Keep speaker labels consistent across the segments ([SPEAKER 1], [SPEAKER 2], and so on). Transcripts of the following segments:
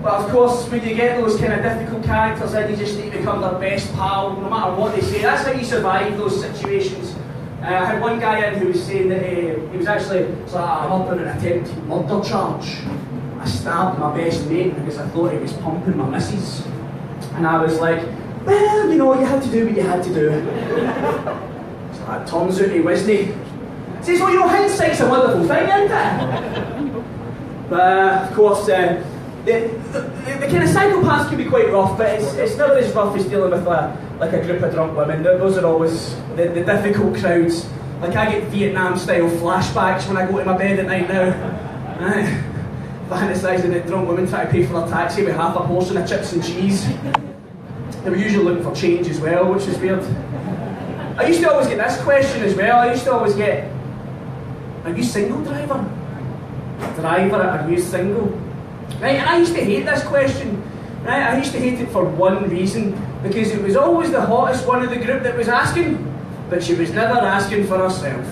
[SPEAKER 1] But of course, when you get those kind of difficult characters in, you just need to become their best pal, no matter what they say. That's how you survive those situations. I had one guy in who was saying that he was actually, I'm up on an attempted murder charge. I stabbed my best mate because I thought he was pumping my missus. And I was like, well, you know, you had to do what you had to do. So it turns out he wasn't. He says, well, you know, hindsight's a wonderful thing, isn't it? But of course, the kind of psychopaths can be quite rough, but it's never as rough as dealing with like a group of drunk women. Those are always the difficult crowds. Like I get Vietnam-style flashbacks when I go to my bed at night now. Fantasising that drunk women try to pay for their taxi with half a portion of chips and cheese. They were usually looking for change as well, which is weird. I used to always get this question as well. I used to always get, are you single, driver? Driver, are you single? Right, and I used to hate this question. Right, I used to hate it for one reason, because it was always the hottest one of the group that was asking, but she was never asking for herself.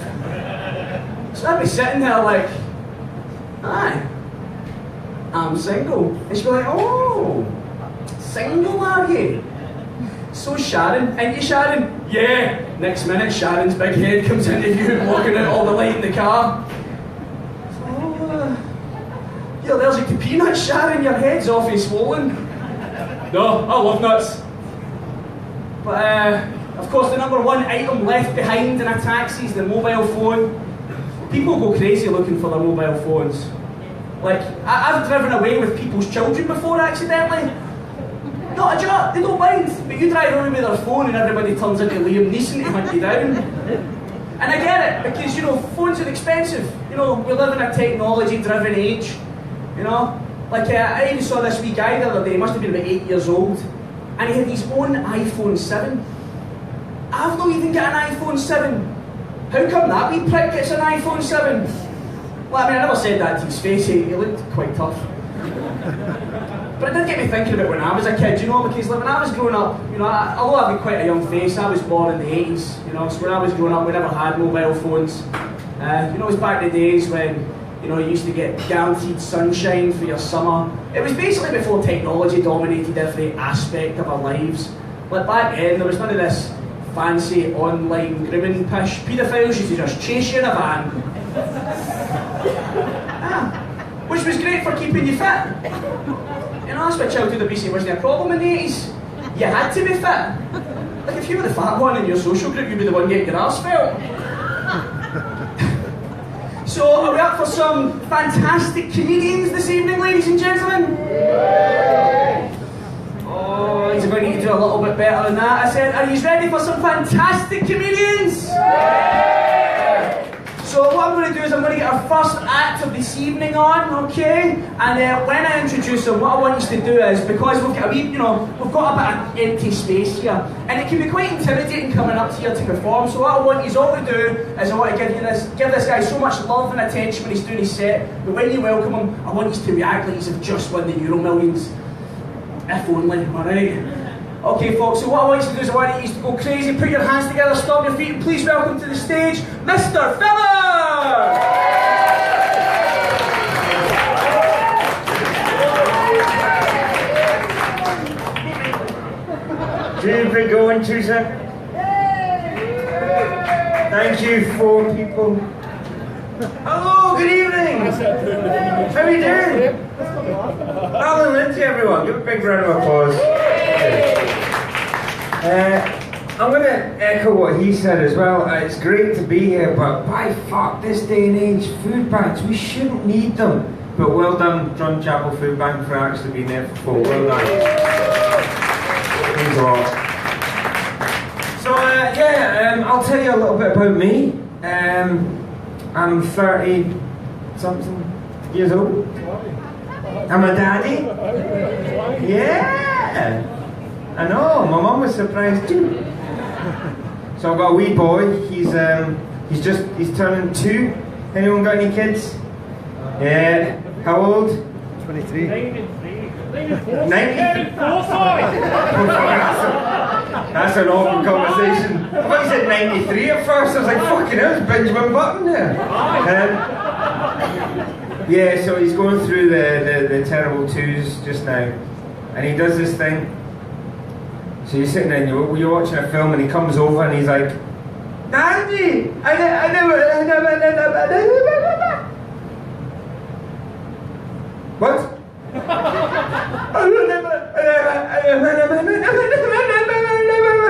[SPEAKER 1] So I'd be sitting there like, aye, I'm single. And she'd be like, oh, single are you? So Sharon, ain't you Sharon? Yeah. Next minute Sharon's big head comes into view, blocking out all the light in the car. You're allergic to peanuts, Sharon, your head's awfully swollen. No, I love nuts. But of course the number one item left behind in a taxi is the mobile phone. People go crazy looking for their mobile phones. Like, I've driven away with people's children before accidentally. No, do you know, they don't mind, but you drive away with their phone and everybody turns into Liam Neeson to hunt you down. And I get it, because, you know, phones are expensive. You know, we live in a technology-driven age. You know? Like, I even saw this wee guy the other day, he must have been about 8 years old, and he had his own iPhone 7. I've not even got an iPhone 7. How come that wee prick gets an iPhone 7? Well, I mean, I never said that to his face, he looked quite tough. But it did get me thinking about when I was a kid, you know, because like, when I was growing up, you know, although I've got quite a young face, I was born in the 80s, you know, so when I was growing up, we never had mobile phones. You know, it was back in the days when, you know, you used to get guaranteed sunshine for your summer. It was basically before technology dominated every aspect of our lives. Like back then, there was none of this fancy online grooming pish. Paedophiles used to just chase you in a van. Which was great for keeping you fit. You know, that's why childhood obesity wasn't a problem in the 80s. You had to be fit. Like if you were the fat one in your social group, you'd be the one getting your arse felt. So, are we up for some fantastic comedians this evening, ladies and gentlemen? Oh, he's going to need to do a little bit better than that. I said, are you ready for some fantastic comedians? So what I'm going to do is I'm going to get our first act of this evening on, okay? And when I introduce them, what I want you to do is, because we've got a wee, you know, we've got a bit of empty space here, and it can be quite intimidating coming up here to perform. So what I want you all to do is I want to give this guy so much love and attention when he's doing his set. But when you welcome him, I want you to react like he's just won the Euro Millions. If only, alright? Okay folks, so what I want you to do is I want you to go crazy, put your hands together, stomp your feet, and please welcome to the stage, Mr. Filler!
[SPEAKER 2] Keep it going, Teresa. Thank you, 4 people. Hello, good evening. How are you doing? Alan Lindsay, everyone. Give a big round of applause. I'm going to echo what he said as well. It's great to be here, but by fuck, this day and age, food banks, we shouldn't need them. But well done, Drumchapel Food Bank, for actually being there for 4. Well done. Thanks a lot. So, I'll tell you a little bit about me. I'm 30-something years old. I'm a daddy. Yeah. I know, my mum was surprised too. So I've got a wee boy, he's turning 2. Anyone got any kids? Yeah. How old?
[SPEAKER 3] 23.
[SPEAKER 2] 94. That's an awkward conversation. I thought you said 93 at first, I was like, fucking hell, it's Benjamin Button there. Yeah, so he's going through the terrible twos just now, and he does this thing. So you're sitting there and you're watching a film, and he comes over and he's like, Daddy, I never. What?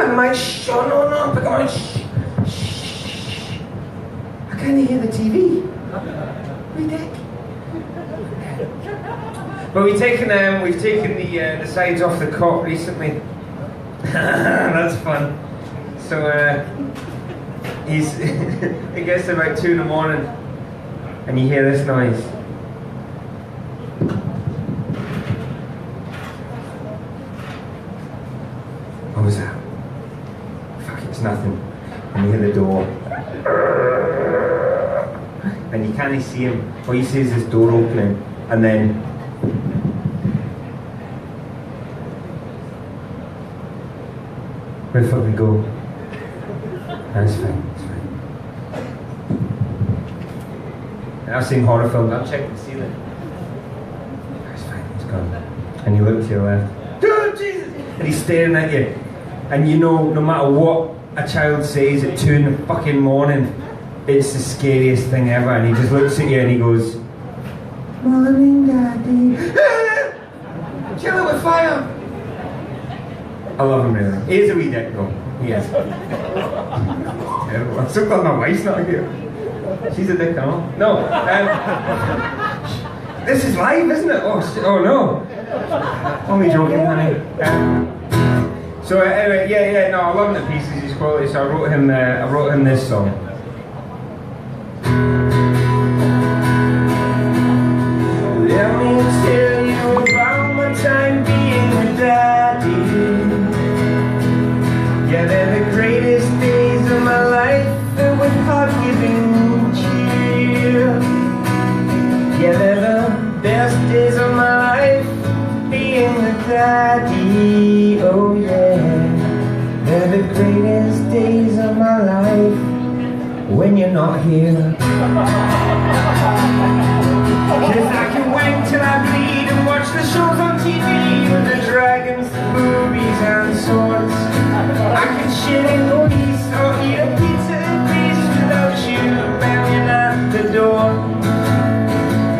[SPEAKER 2] I'm like, shh, oh, no, but on, shh. I can't hear the TV. We dick. But we've taken the sides off the cot recently. That's fun. So it gets to about 2 in the morning, and you hear this noise. What was that? Fuck, it's nothing. And you hear the door. And you can't see him. All you see is this door opening. And then... where the fuck we go? That's fine, it's fine. And I've seen horror films, I'll check the ceiling. That's fine, it's gone. And you look to your left. Oh, Jesus! And he's staring at you. And you know, no matter what a child says at 2 in the fucking morning, it's the scariest thing ever. And he just looks at you and he goes, Morning, Daddy. Chill it with fire. I love him really. He is a wee dick though. He is. Terrible. I'm so glad my wife's not here. She's a dick, no? No. This is live, isn't it? Oh no. Only joking, honey. So anyway, yeah, no, I love him to pieces. He's quality. So I wrote him this song. Let me tell you about my time being a daddy. Yeah, they're the greatest days of my life, filled with heart-giving cheer. Yeah, they're the best days of my life, being a daddy. Oh yeah, they're the greatest days of my life when you're not here. Cause I can wank till I bleed and watch the shows on TV with the dragons, the movies and swords. I can shit in peace or eat a pizza in peace without you banging at the door.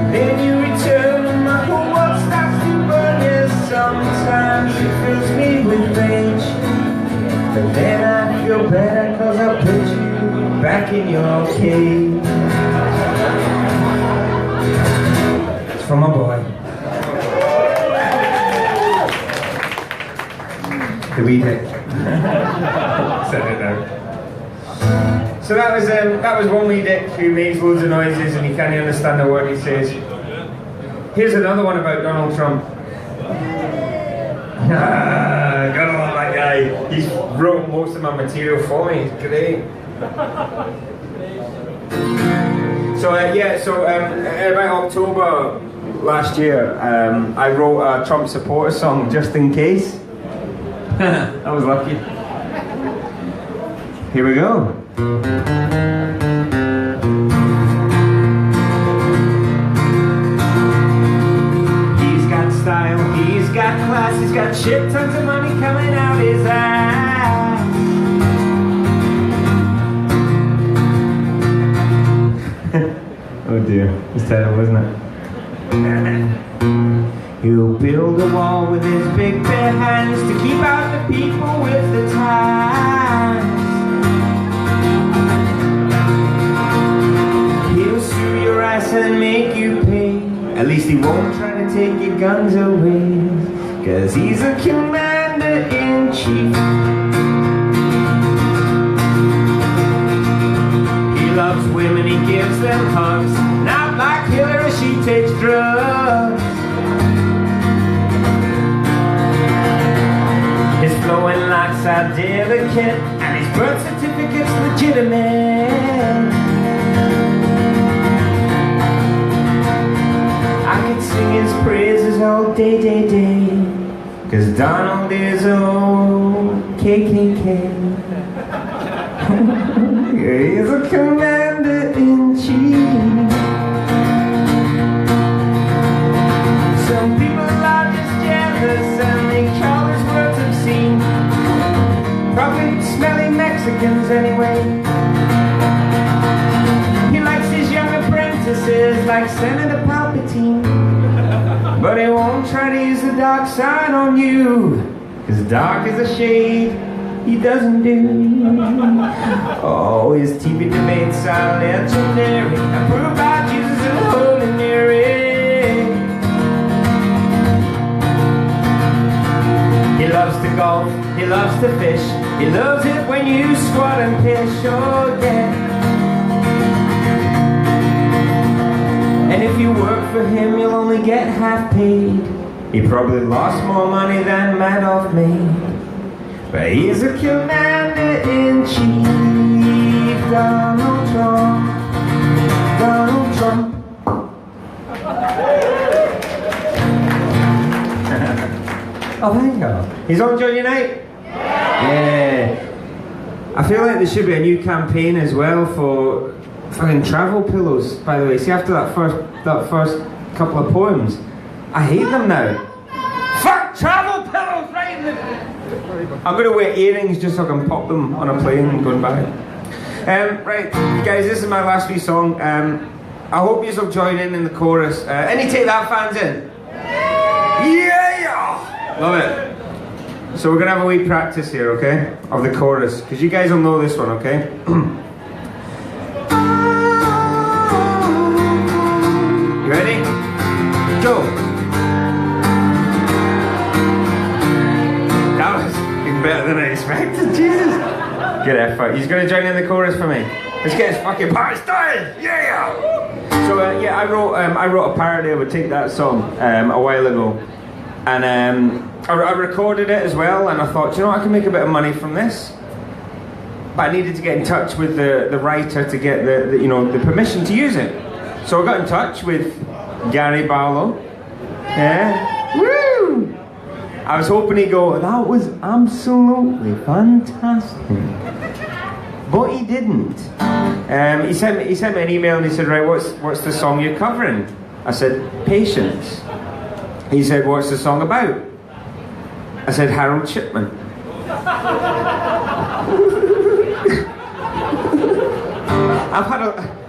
[SPEAKER 2] And then you return and my whole world starts to burn. Yes, sometimes it fills me with rage, but then I feel better cause I put you back in your cage. It's from my boy. The wee dick. Set it down. So that was one wee dick who makes loads of noises and you can't understand a word he says. Here's another one about Donald Trump. Gotta love that guy. He's wrote most of my material for me. It's great. So about October last year, I wrote a Trump supporter song just in case. I was lucky. Here we go. He's got style, he's got class, he's got shit tons of money coming out his ass. Oh dear, it's terrible, isn't it? He'll build a wall with his big bare hands to keep out the people with the ties. He'll sue your ass and make you pay. At least he won't try to take your guns away, cause he's a commander-in-chief. He loves women, he gives them hugs. Not like Hillary, she takes drugs. His flowing locks are delicate, and his birth certificate's legitimate. I could sing his praises all day, cause Donald is KKK. He's a commander-in-chief. like Senator Palpatine, but he won't try to use the dark side on you, 'cause dark is a shade he doesn't do. Oh, his TV debates are legendary, approved by Jesus and the Holy Mary. He loves to golf, he loves to fish, he loves it when you squat and piss, oh yeah. And if you work for him, you'll only get half paid. He probably lost more money than Madoff made, but he's a commander-in-chief, Donald Trump, Donald Trump. Oh, thank you. He's on Johnny Night? Yeah. I feel like there should be a new campaign as well for fucking travel pillows, by the way. See, after that first couple of poems, I hate them now. Fuck travel pillows, right? I'm going to wear earrings just so I can pop them on a plane going back. Right, guys, this is my last wee song. I hope you'll join in the chorus. Any Take That fans in? Yeah! Love it. So we're going to have a wee practice here, okay? Of the chorus, because you guys will know this one, okay? You ready? Go! That was better than I expected, Jesus! Good effort. He's going to join in the chorus for me. Let's get his fucking party started! Yeah! So, yeah, I wrote a parody of a Take That song a while ago. And I recorded it as well, and I thought, you know what, I can make a bit of money from this. But I needed to get in touch with the writer to get the permission to use it. So I got in touch with Gary Barlow. Yeah. Woo! I was hoping he'd go, that was absolutely fantastic. But he didn't. He sent me an email and he said, right, what's the song you're covering? I said, Patience. He said, what's the song about? I said, Harold Shipman.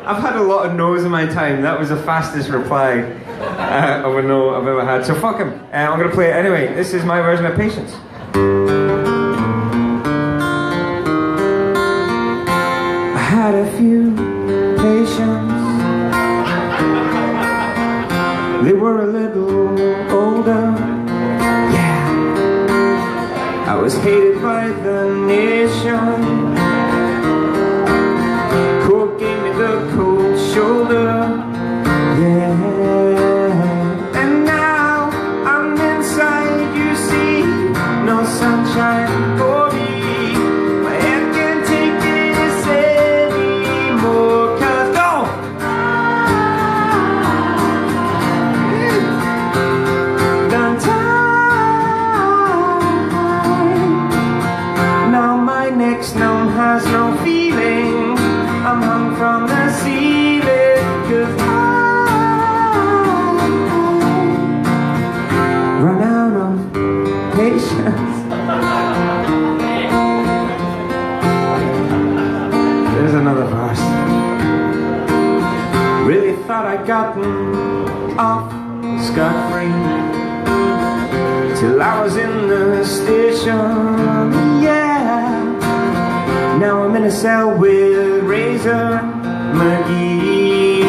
[SPEAKER 2] I've had a lot of no's in my time. That was the fastest reply of a no I've ever had. So fuck him. I'm going to play it anyway. This is my version of Patience. I had a few patients. They were a little older. Yeah. I was hated by the nation. Court gave me the cold shoulder. Yeah. And now I'm inside, you see. No sunshine for me. My head can't take this anymore. Cause go! Done time. Now my neck's numb, has no feeling. I'm hung from the ceiling. Cause I run out of patience. There's another verse. Really thought I'd gotten off scot-free till I was in the station. Yeah. Now I'm in a cell with Razor McGee.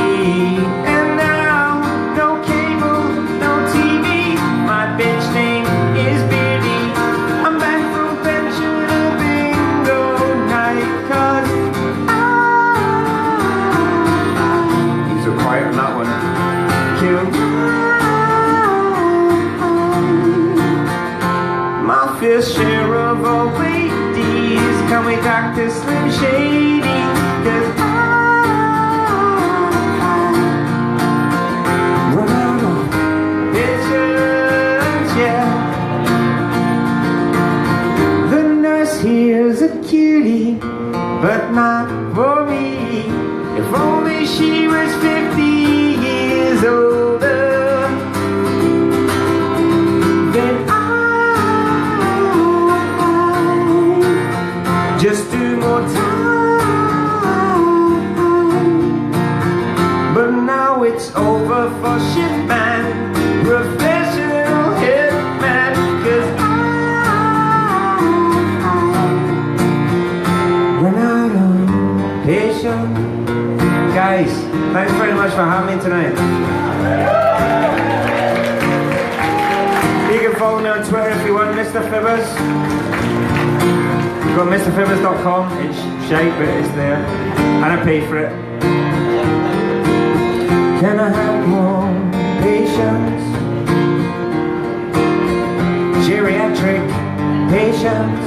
[SPEAKER 2] And now no cable, no TV. My bitch name is Beardy. I'm back from pension to bingo night. Cause he's so quiet on that one. Killed my fair share of old ladies. Can we talk to Slim Shady? Cause I run out of patience, yeah. The nurse here's a cutie, but not for me. If only she was 50 years older, then just do more time. But now it's over. for having me tonight. You can follow me on Twitter if you want, Mr. Fibbers. You've got MrFibbers.com. It's shite, but it's there. And I pay for it. Can I have more patience? Geriatric patience.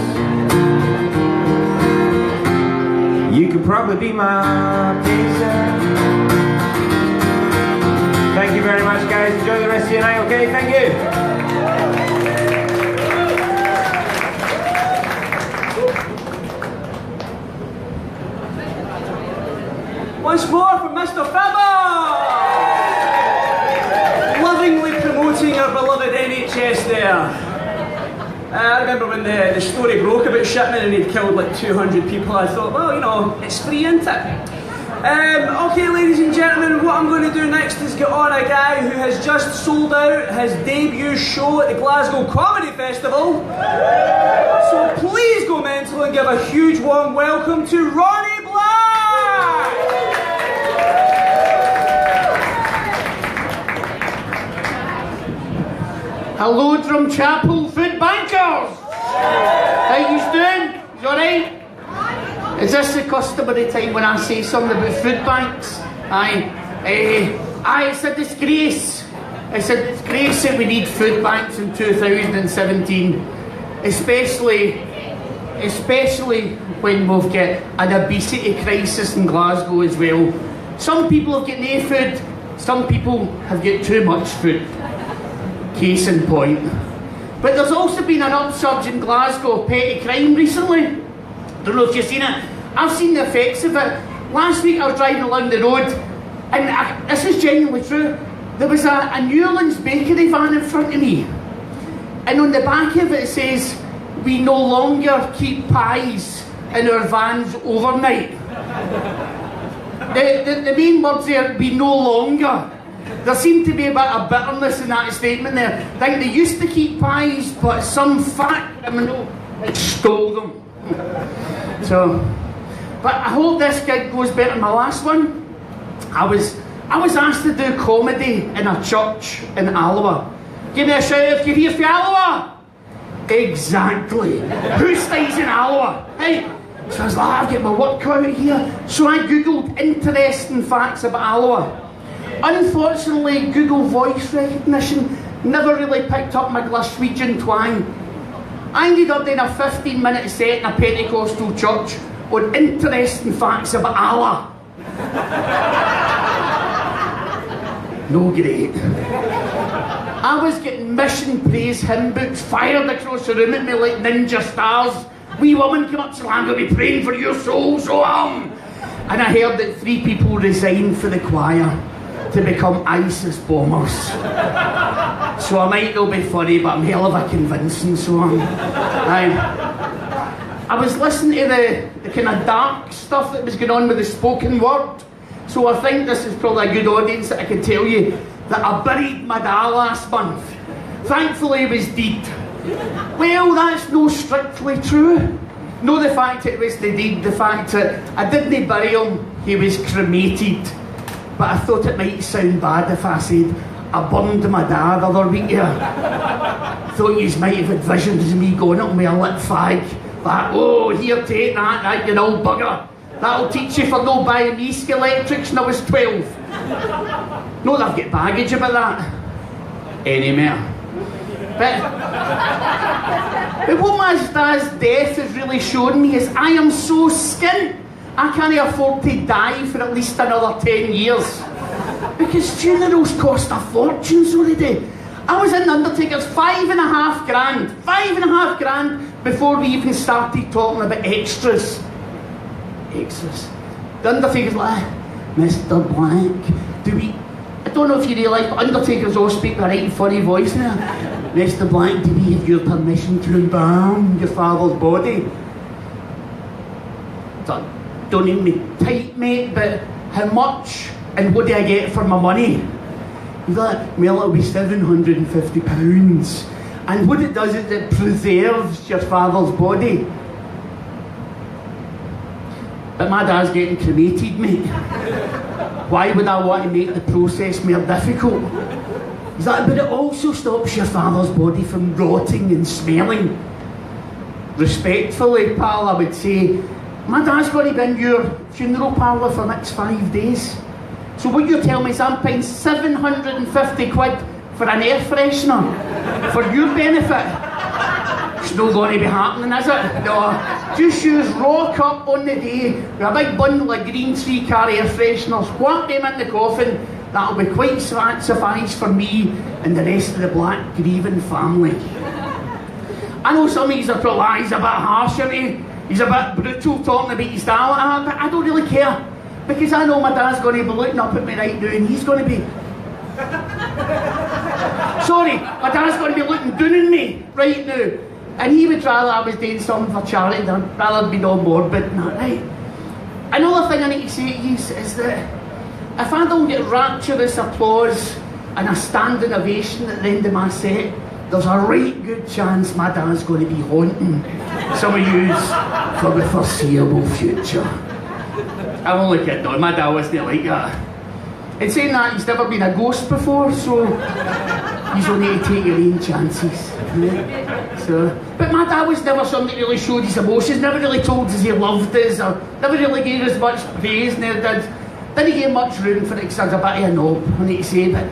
[SPEAKER 2] You could probably be my patient. Thank you very much, guys. Enjoy the rest of your night, okay? Thank you.
[SPEAKER 1] Once more from Mr. Fibber! Lovingly promoting our beloved NHS there. I remember when the story broke about Shipman and he'd killed like 200 people, I thought, well, you know, it's free, isn't it? Okay, ladies and gentlemen, what I'm going to do next is get on a guy who has just sold out his debut show at the Glasgow Comedy Festival. So please go mental and give a huge warm welcome to Ronnie Black!
[SPEAKER 3] Hello, Drumchapel food bankers! How you doing? You alright? Is this the customary time when I say something about food banks? Aye, it's a disgrace. It's a disgrace that we need food banks in 2017. Especially when we've got an obesity crisis in Glasgow as well. Some people have got no food, some people have got too much food. Case in point. But there's also been an upsurge in Glasgow of petty crime recently. Don't know if you've seen it. I've seen the effects of it. Last week I was driving along the road, and this is genuinely true. There was a Newlands bakery van in front of me, and on the back of it says, "We no longer keep pies in our vans overnight." The main words there, "we no longer." There seemed to be a bit of bitterness in that statement there. I think they used to keep pies, but some fat criminal stole them. So, but I hope this gig goes better than my last one. I was asked to do comedy in a church in Alloa. Give me a shout if you're here for Alloa. Exactly. Who stays in Alloa? Hey. So I was like, I've got my work out here. So I googled interesting facts about Alloa. Unfortunately, Google voice recognition never really picked up my Glaswegian twang. I ended up doing a 15-minute set in a Pentecostal church on interesting facts about Allah. No great. I was getting mission praise hymn books fired across the room at me like ninja stars. Wee woman come up, so I'm going to be praying for your soul, so And I heard that 3 people resigned for the choir to become ISIS bombers. So I might not be funny, but I'm hell of a convincing, so I was listening to the kind of dark stuff that was going on with the spoken word. So I think this is probably a good audience that I can tell you that I buried my dad last month. Thankfully he was dead. Well, that's no strictly true. No, the fact it was the deed, the fact that I didn't bury him, he was cremated. But I thought it might sound bad if I said I burned my dad the other week here. Thought you might have had visions of me going up with a lit fag. Like, oh, here, take that, you old bugger. That'll teach you for no buying me electrics when I was 12. No, they've got baggage about that. Anymore. But what my dad's death has really shown me is I am so skint. I can't afford to die for at least another 10 years. Because funerals cost a fortune, so they do. I was in the Undertaker's $5.5 grand. $5.5 grand before we even started talking about extras. Extras. The Undertaker's like, Mr. Black, do we... I don't know if you realise, but Undertakers all speak with a right funny voice now. Mr. Black, do we have your permission to embalm your father's body? Don't need me tight, mate, but how much and what do I get for my money? He's like, well, it'll be £750. And what it does is it preserves your father's body. But my dad's getting cremated, mate. Why would I want to make the process more difficult? He's like, but it also stops your father's body from rotting and smelling. Respectfully, pal, I would say, my dad's going to be in your funeral parlour for the next 5 days. So what you're telling me is I'm paying 750 quid for an air freshener for your benefit? It's not going to be happening, is it? No. Just use rock up on the day with a big bundle of green 3-car air fresheners, whack them in the coffin. That'll be quite suffice for me and the rest of the black grieving family. I know some of these are probably he's a bit harsh, isn't he? He's a bit brutal talking about his dad like that, but I don't really care. Because I know my dad's going to be looking up at me right now and he's going to be... Sorry, my dad's going to be looking down on me right now. And he would rather I was doing something for charity than rather be no morbid than that, right? Another thing I need to say to you is that if I don't get rapturous applause and a standing ovation at the end of my set, there's a right good chance my dad's going to be haunting some of yous for the foreseeable future. I'm only kidding on, my dad wasn't like that. In saying that, he's never been a ghost before, so he's only to take your own chances. But my dad was never somebody that really showed his emotions, never really told us he loved us, or never really gave us much praise, never didn't give much room for it because I was a bit of a knob, I need to say. But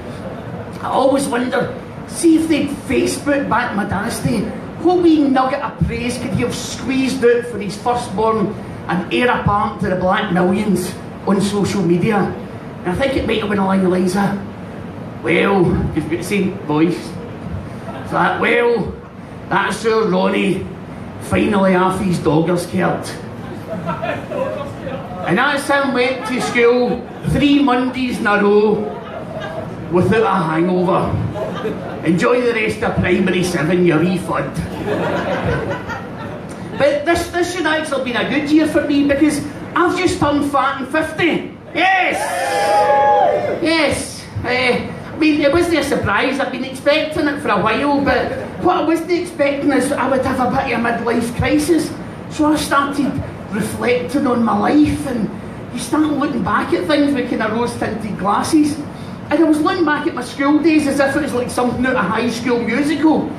[SPEAKER 3] I always wonder, see if they'd Facebook back my dad's day, what wee nugget of praise could he have squeezed out for his firstborn and heir apparent to the black millions on social media? And I think it might have been along the lines of, well, because we've got the same voice. It's like, well, that's how Ronnie finally off his dogger's cared. And that's him went to school 3 Mondays in a row without a hangover. Enjoy the rest of primary 7, your wee fud. But this should actually have been a good year for me because I've just turned fat and 50. Yes! Yes! I mean, it wasn't a surprise. I've been expecting it for a while, but what I wasn't expecting is I would have a bit of a midlife crisis. So I started reflecting on my life and you start looking back at things with kind of rose-tinted glasses. And I was looking back at my school days as if it was like something out of a high school musical.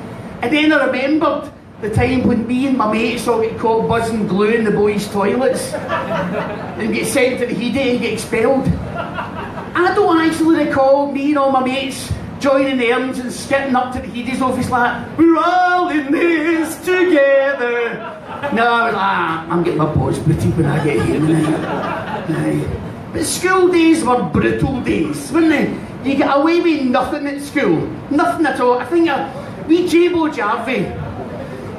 [SPEAKER 3] And then I remembered the time when me and my mates all get caught buzzing glue in the boys' toilets and get sent to the heady and get expelled. I don't actually recall me and all my mates joining the arms and skipping up to the heady's office like, we're all in this together. No, I'm getting my balls booted when I get here. But school days were brutal days, weren't they? You get away with nothing at school. Nothing at all. I think wee J-Bo Jarvie,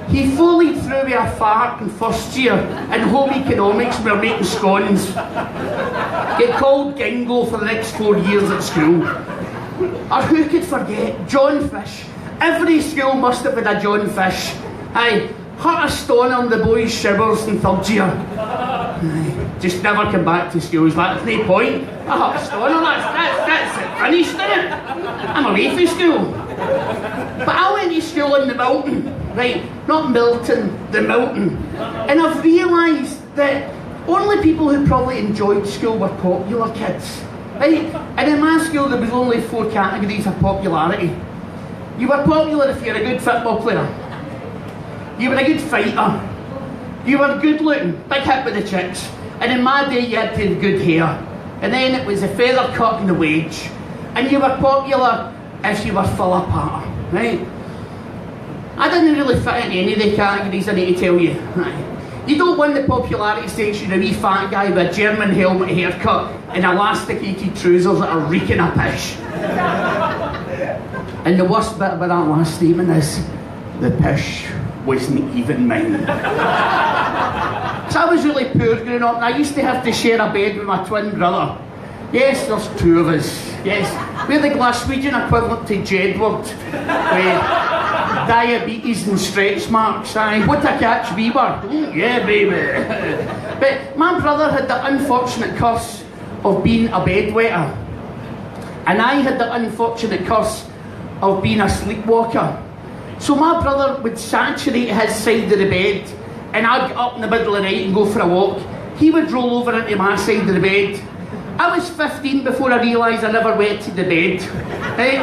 [SPEAKER 3] he fully threw me a fart in first year in home economics. We were making scones. Get called Gingo for the next 4 years at school. Or who could forget John Fish? Every school must have had a John Fish. Aye, hurt a stone on the boys' shivers in 3rd year. Aye, just never come back to school. He's like, there's no point. I hurt a stone on that's it. Finished, isn't it? I'm away from school. But I went to school in the Milton. Right, not Milton, the Milton. And I've realised that only people who probably enjoyed school were popular kids. Right? And in my school there was only 4 categories of popularity. You were popular if you're a good football player. You were a good fighter. You were good looking, big hit with the chicks. And in my day you had to have good hair. And then it was a feather cut and the wedge. And you were popular if you were full of patter. Right? I didn't really fit in any of the categories, I need to tell you. You don't win the popularity stakes, you're a wee fat guy with a German helmet haircut and elasticated trousers that are reeking of pish. And the worst bit about that last statement is, the pish wasn't even mine. So I was really poor growing up and I used to have to share a bed with my twin brother. Yes, there's 2 of us. Yes, we're the Glaswegian equivalent to Jedward. Diabetes and stretch marks, aye. What a catch we were. Yeah, baby. But my brother had the unfortunate curse of being a bedwetter. And I had the unfortunate curse of being a sleepwalker. So my brother would saturate his side of the bed and I'd get up in the middle of the night and go for a walk. He would roll over into my side of the bed I was 15 before I realised I never wetted the bed. Right?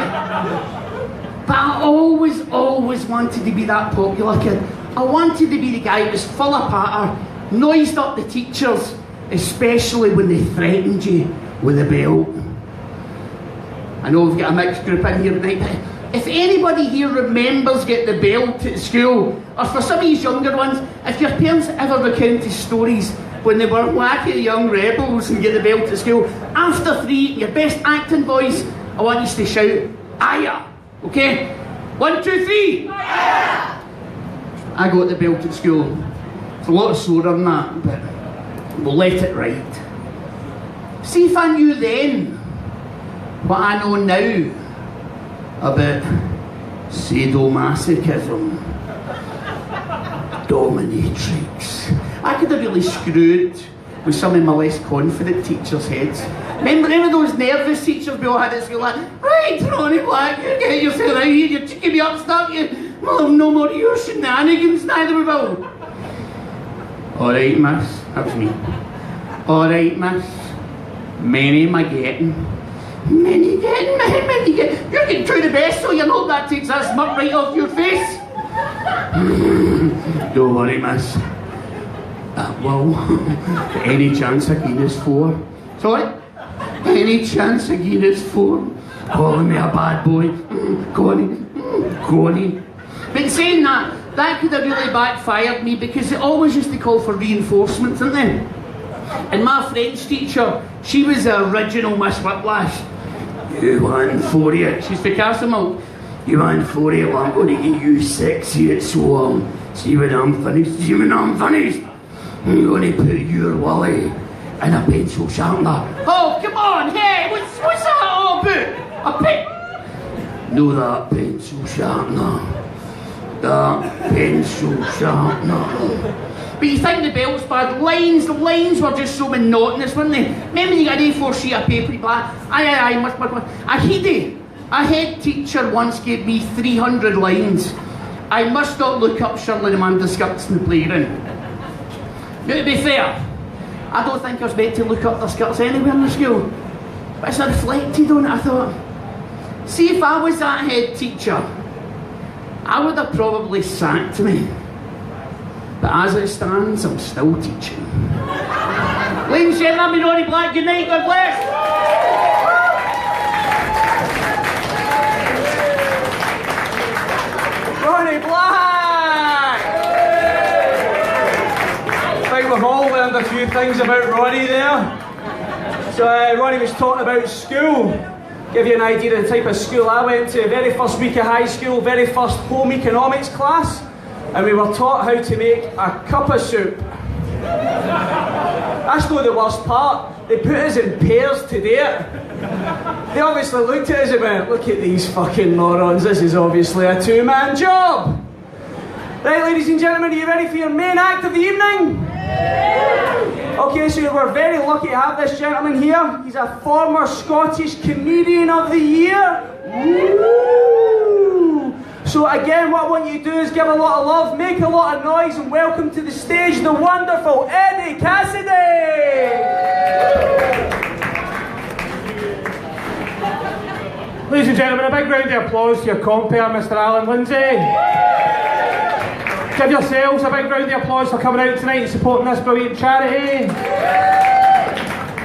[SPEAKER 3] But I always wanted to be that popular kid. I wanted to be the guy who was full of patter, noised up the teachers, especially when they threatened you with a belt. I know we've got a mixed group in here tonight, but if anybody here remembers getting the belt at school, or for some of these younger ones, if your parents ever recounted stories when they were wacky young rebels and get the belt at school, after 3, your best acting voice, I want you to shout, "Aya!" Okay? 1, 2, 3! Aya! I got the belt at school. It's a lot slower than that, but we'll let it ride. See if I knew then what I know now about sadomasochism, dominatrix. I could have really screwed with some of my less confident teachers' heads. Remember those nervous teachers we all had at school, like, "Right, Ronnie Black, you get yourself out here, you're taking me up, start you. We'll have no more of your shenanigans, neither we will." "Alright, miss," that was me. "Alright, miss. Many am I getting?" Many getting. You're getting through the best, so you know that takes that smirk right off your face. "Don't worry, miss. Well, any chance I give this 4? Sorry? Any chance I give this 4? Calling me a bad boy. Go on. But saying that could have really backfired me, because they always used to call for reinforcements, didn't they? And my French teacher, she was the original Miss Whiplash. "You want 40? She's for Castlemilk. "You want 40? Well, I'm going to give you 60 at so see when I'm finished. I'm going to put your Willie in a pencil sharpener." "Oh, come on, hey, what's that all about? A pen?" "No, that pencil sharpener. That pencil sharpener." But you think the belt's bad? The lines were just so monotonous, weren't they? Remember you got an A4 sheet of paper, black? Aye, much. A head teacher once gave me 300 lines. I must not look up Shirley and Amanda's skirts in the playground. Now, to be fair, I don't think I was meant to look up their skirts anywhere in the school. But as I reflected on it, I thought, see if I was that head teacher, I would have probably sacked me. But as it stands, I'm still teaching. Ladies and gentlemen, I'm Ronnie Black. Good night, God bless.
[SPEAKER 4] Ronnie Black! I think we've all learned a few things about Ronnie there. So Ronnie was talking about school. Give you an idea of the type of school I went to. Very first week of high school, very first home economics class. And we were taught how to make a cup of soup. That's not the worst part. They put us in pairs to do it. They obviously looked at us and went, "Look at these fucking morons, this is obviously a 2-man job." Right, ladies and gentlemen, are you ready for your main act of the evening? Okay, so we're very lucky to have this gentleman here. He's a former Scottish Comedian of the Year. Woo! So again, what I want you to do is give a lot of love, make a lot of noise, and welcome to the stage the wonderful Eddie Cassidy!
[SPEAKER 5] Ladies and gentlemen, a big round of applause to your compere, Mr. Alan Lindsay. Give yourselves a big round of applause for coming out tonight and supporting this brilliant charity.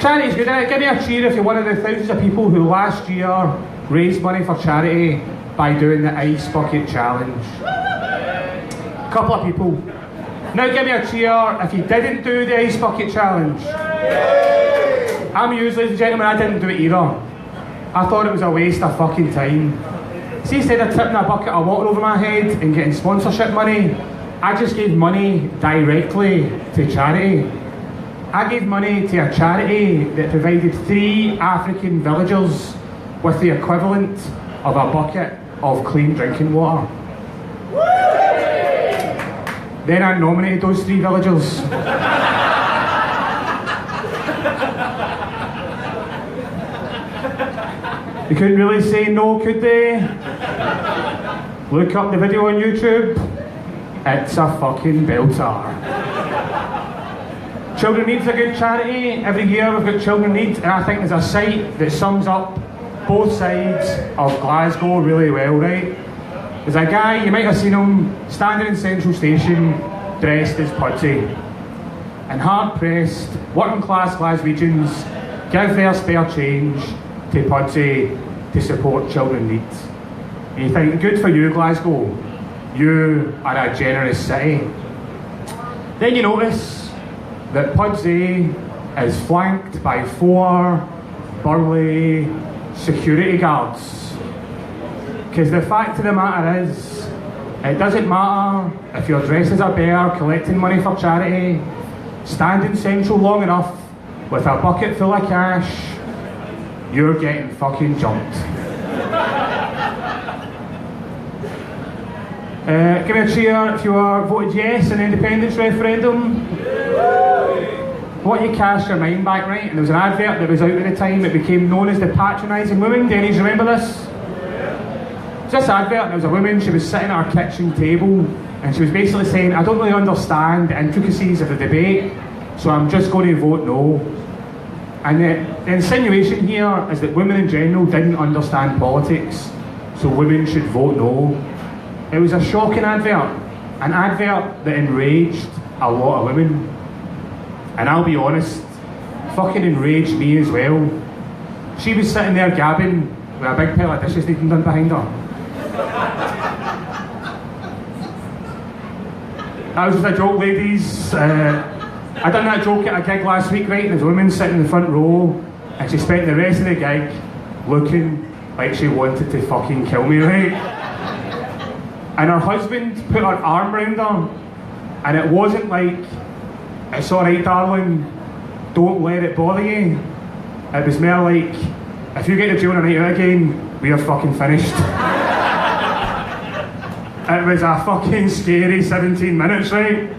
[SPEAKER 5] Charity's good, isn't it? Give me a cheer if you're one of the thousands of people who last year raised money for charity by doing the Ice Bucket Challenge. A couple of people. Now give me a cheer if you didn't do the Ice Bucket Challenge. I'm used, ladies and gentlemen, I didn't do it either. I thought it was a waste of fucking time. See, instead of tipping a bucket of water over my head and getting sponsorship money, I just gave money directly to charity. I gave money to a charity that provided 3 African villagers with the equivalent of a bucket of clean drinking water. Then I nominated those 3 villagers. They couldn't really say no, could they? Look up the video on YouTube. It's a fucking belter. Children Need's a good charity. Every year we've got Children Need, and I think there's a site that sums up both sides of Glasgow really well, right? There's a guy, you might have seen him, standing in Central Station, dressed as Pudsey. And hard-pressed, working-class Glaswegians give their spare change to Pudsey to support Children Need. And you think, good for you, Glasgow. You are a generous city. Then you notice that Pudsey is flanked by 4 burly security guards. Because the fact of the matter is, it doesn't matter if you're dressed as a bear collecting money for charity, standing central long enough with a bucket full of cash, you're getting fucking jumped. Give me a cheer if you are voted yes in the independence referendum. What you cast your mind back, right? And there was an advert that was out at the time that became known as the patronising woman. Do any of you remember this? It's this advert, there was a woman, she was sitting at her kitchen table and she was basically saying, I don't really understand the intricacies of the debate, so I'm just going to vote no. And the insinuation here is that women in general didn't understand politics, so women should vote no. It was a shocking advert, an advert that enraged a lot of women. And I'll be honest, fucking enraged me as well. She was sitting there gabbing with a big pile of dishes needing done behind her. That was just a joke, ladies. I done that joke at a gig last week, right? And there's a woman sitting in the front row, and she spent the rest of the gig looking like she wanted to fucking kill me, right? And her husband put her arm around her, and it wasn't like, it's alright darling, don't let it bother you. It was more like, if you get to jail on a night out again, we are fucking finished. It was a fucking scary 17 minutes, right?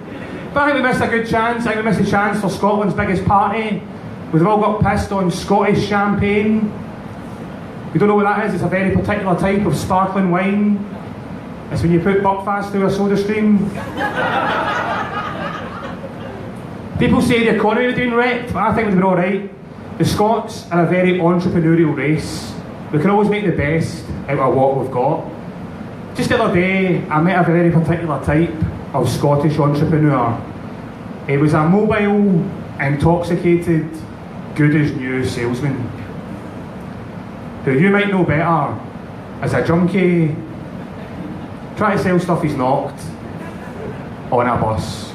[SPEAKER 5] But I think we missed a good chance. I think we missed a chance for Scotland's biggest party. We've all got pissed on Scottish champagne. You don't know what that is? It's a very particular type of sparkling wine. It's when you put Buckfast through a soda stream. People say the economy was doing wrecked, but I think we've been alright. The Scots are a very entrepreneurial race. We can always make the best out of what we've got. Just the other day, I met a very particular type of Scottish entrepreneur. He was a mobile, intoxicated, good as new salesman, who you might know better as a junkie, trying to sell stuff he's knocked on a bus.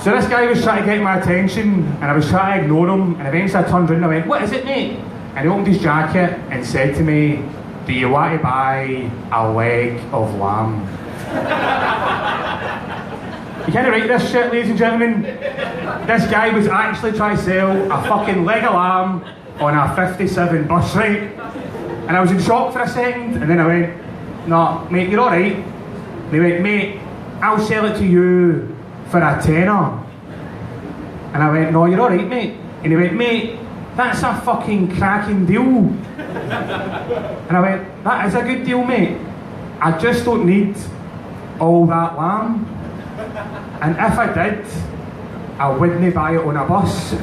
[SPEAKER 5] So this guy was trying to get my attention, and I was trying to ignore him, and eventually I turned around and I went, "What is it, mate?" And he opened his jacket and said to me, "Do you want to buy a leg of lamb?" You can't write this shit, ladies and gentlemen. This guy was actually trying to sell a fucking leg of lamb on a 57 bus ride. And I was in shock for a second, and then I went, "No, mate, you're alright." And he went, "Mate, I'll sell it to you for a tenner." And I went, "No, you're alright, mate." And he went, "Mate, that's a fucking cracking deal." And I went, "That is a good deal, mate. I just don't need all that lamb. And if I did, I wouldn't buy it on a bus."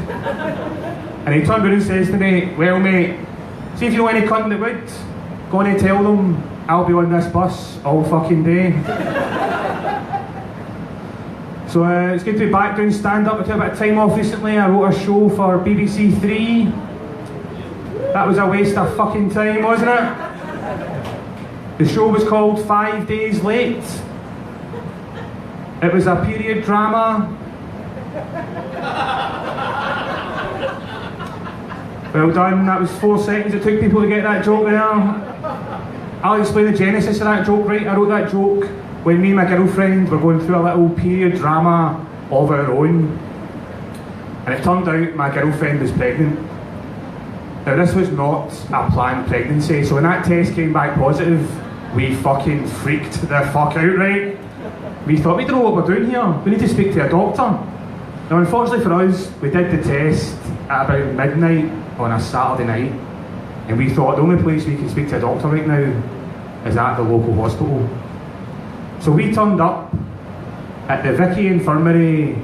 [SPEAKER 5] And he turned around and says to me, "Well, mate, see if you know any cunt that would, go and tell them I'll be on this bus all fucking day." So it's good to be back doing stand-up. I took a bit of time off recently. I wrote a show for BBC 3. That was a waste of fucking time, wasn't it? The show was called 5 Days Late. It was a period drama. Well done, that was 4 seconds it took people to get that joke there. I'll explain the genesis of that joke, right? I wrote that joke when me and my girlfriend were going through a little period drama of our own. And it turned out my girlfriend was pregnant. Now this was not a planned pregnancy, so when that test came back positive, we fucking freaked the fuck out, right? We thought, we don't know what we're doing here, we need to speak to a doctor. Now unfortunately for us, we did the test at about midnight on a Saturday night, and we thought the only place we can speak to a doctor right now is at the local hospital. So we turned up at the Vicky Infirmary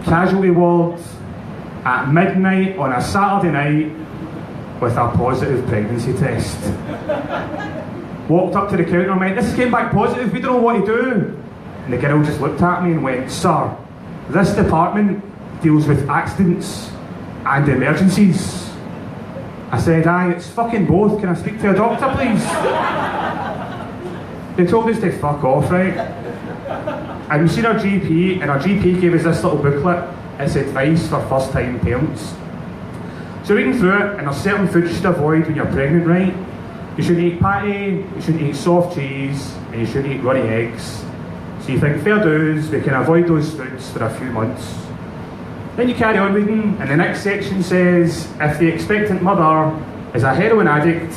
[SPEAKER 5] casualty ward at midnight on a Saturday night with a positive pregnancy test. Walked up to the counter and went, "This came back positive, we don't know what to do." And the girl just looked at me and went, "Sir, this department deals with accidents and emergencies." I said, "Aye, it's fucking both. Can I speak to a doctor, please?" They told us to fuck off, right? And we seen our GP, and our GP gave us this little booklet. It's advice for first-time parents. So reading through it, and there's certain foods you should avoid when you're pregnant, right? You shouldn't eat patty, you shouldn't eat soft cheese, and you shouldn't eat runny eggs. So you think, fair dues, we can avoid those foods for a few months. Then you carry on reading, and the next section says, if the expectant mother is a heroin addict,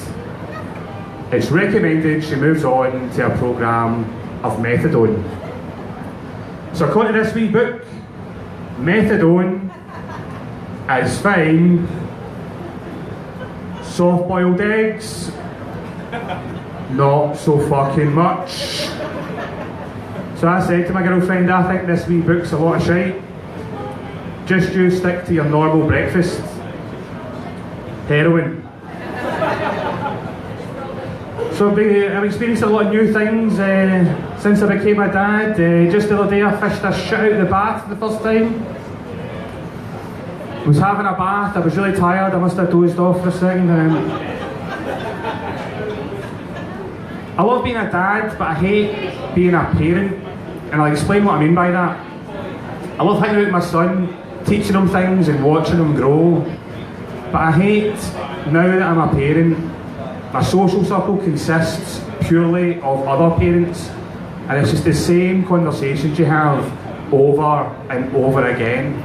[SPEAKER 5] it's recommended she moves on to a programme of methadone. So according to this wee book, methadone is fine. Soft-boiled eggs, not so fucking much. So I said to my girlfriend, I think this wee book's a lot of shite. Just you stick to your normal breakfast. Heroin. So I've experienced a lot of new things since I became a dad. Just the other day I fished a shit out of the bath for the first time. I was having a bath, I was really tired, I must have dozed off for a second. I love being a dad, but I hate being a parent, and I'll explain what I mean by that. I love hanging out with my son, teaching him things and watching him grow, but I hate, now that I'm a parent, my social circle consists purely of other parents, and it's just the same conversations you have over and over again.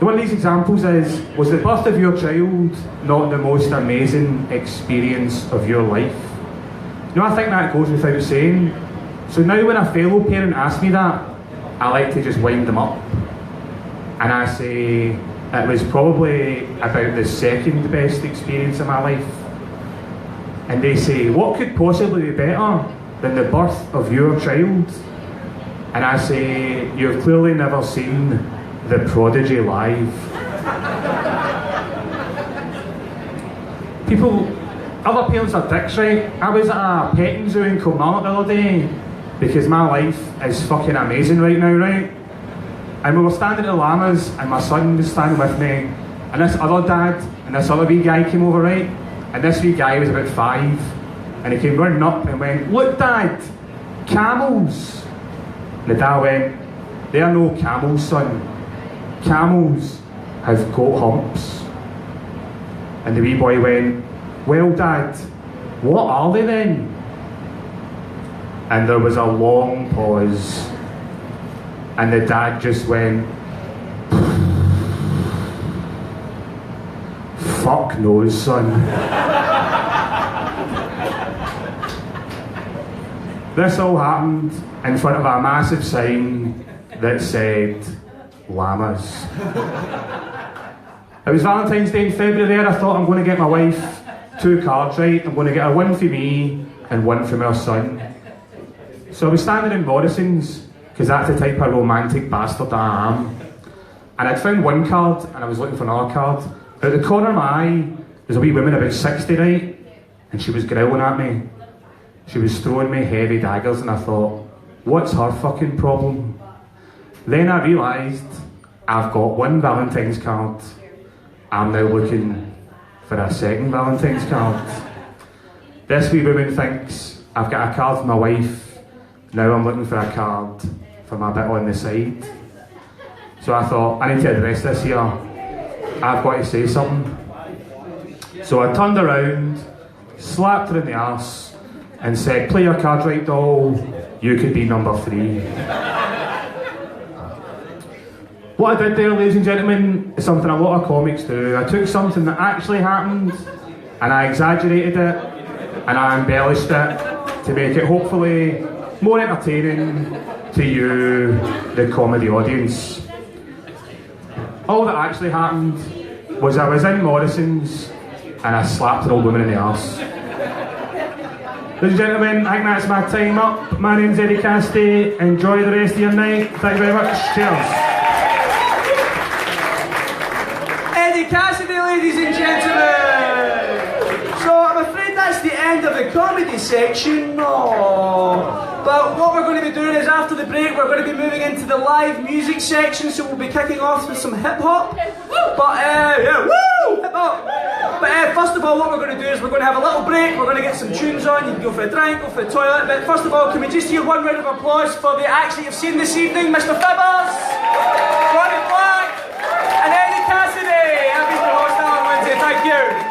[SPEAKER 5] One of these examples was the birth of your child not the most amazing experience of your life? You know, I think that goes without saying. So now when a fellow parent asks me that, I like to just wind them up. And I say, it was probably about the second best experience of my life. And they say, what could possibly be better than the birth of your child? And I say, you've clearly never seen The Prodigy live. Other parents are dicks, right? I was at a petting zoo in Kilmarnock the other day because my life is fucking amazing right now, right? And we were standing at the llamas and my son was standing with me and this other dad and this other wee guy came over, right? And this wee guy was about 5 and he came running up and went, "Look, Dad, camels." And the dad went, "They are no camels, son. Camels have goat humps." And the wee boy went, "Well, Dad, what are they then?" And there was a long pause. And the dad just went, "Fuck knows, son." This all happened in front of a massive sign that said, "Llamas." It was Valentine's Day in February there. I thought, I'm going to get my wife 2 cards, right? I'm going to get her one for me and one from our son. So I was standing in Morrison's, because that's the type of romantic bastard that I am. And I'd found one card and I was looking for another card. Out the corner of my eye, there's a wee woman about 60, right? And she was growling at me. She was throwing me heavy daggers and I thought, what's her fucking problem? Then I realised I've got one Valentine's card. I'm now looking for a second Valentine's card. This wee woman thinks I've got a card for my wife. Now I'm looking for a card for my bit on the side. So I thought, I need to address this here. I've got to say something. So I turned around, slapped her in the arse, and said, "Play your cards right, doll. You could be number 3. What I did there, ladies and gentlemen, is something a lot of comics do. I took something that actually happened, and I exaggerated it, and I embellished it to make it hopefully more entertaining to you, the comedy audience. All that actually happened was I was in Morrison's and I slapped an old woman in the arse. Ladies and gentlemen, I think that's my time up. My name's Eddie Cassidy. Enjoy the rest of your night. Thank you very much. Cheers.
[SPEAKER 4] Eddie Cassidy, ladies and gentlemen. So I'm afraid that's the end of the comedy section. No. But what we're going to be doing is after the break we're going to be moving into the live music section, so we'll be kicking off with some hip hop. But yeah, woo! Hip hop. But first of all, what we're going to do is we're going to have a little break. We're going to get some tunes on. You can go for a drink, go for the toilet. But first of all, can we just hear one round of applause for the acts that you've seen this evening? Mr. Fibbers, Ronnie Black, and Eddie Cassidy. I've been your host, Alan Lindsay. Thank you.